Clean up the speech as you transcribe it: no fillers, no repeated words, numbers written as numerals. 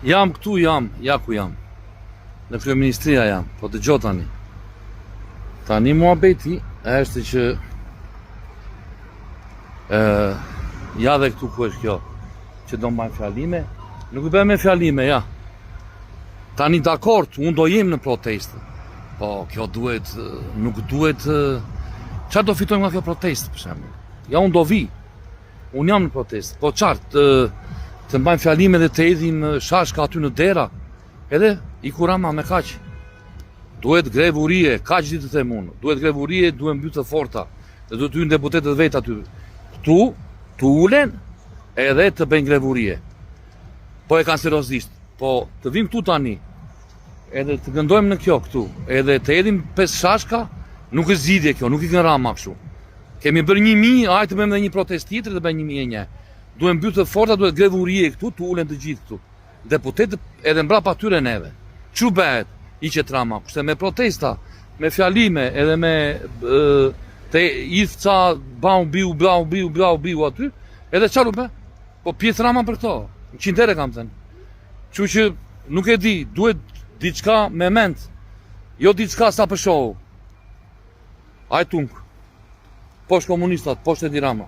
Jam këtu, ja ku jam. Në kryeministria jam, po dëgjoj tani. Tani muhabeti është që ja dhe këtu ku është kjo, që do mbajnë fjalime, nuk i bëjmë me fjalime, ja. Tani dakord, unë do jem në protestë. Po kjo duhet, nuk duhet, çfarë do fitojmë nga kjo protestë për shembull? Ja unë do vi. Unë jam në protestë, po qartë të mbajmë fjalime dhe të hedhim shashka aty në dera, edhe i kurama me kaq. Duhet grevurie, kaq ditë të them unë. Duhet grevurie, duhet mbytë të forta. Dhe duhet hyn deputetët vetë aty. Këtu, të ulen edhe të bëjnë grevurie. Po e kanë seriozisht. Po të vim këtu tani, edhe të gëndojmë në kjo këtu, edhe të hedhim 5 shashka, nuk është zgjidhje kjo, nuk i kanë rama kështu. Kemi bërë 1000, hajde të bëjmë edhe një protestë tjetër dhe bëjmë 1001. Duhet mbytë të forta, duhet grevurie këtu, të ulen të gjithë këtu. Deputetët edhe mbrapa atyre neve. Çu bëhet? Iqet rama, kushte me protesta, me fjalime, edhe me të idh ca blau biu aty, edhe çfarë bë? Po pjesë rama për këto. 100 herë kam thënë. Kështu që nuk e di, duhet diçka me mend. Jo diçka sa për show. Ai tung. Poshtë komunistat, poshtë Edi Rama.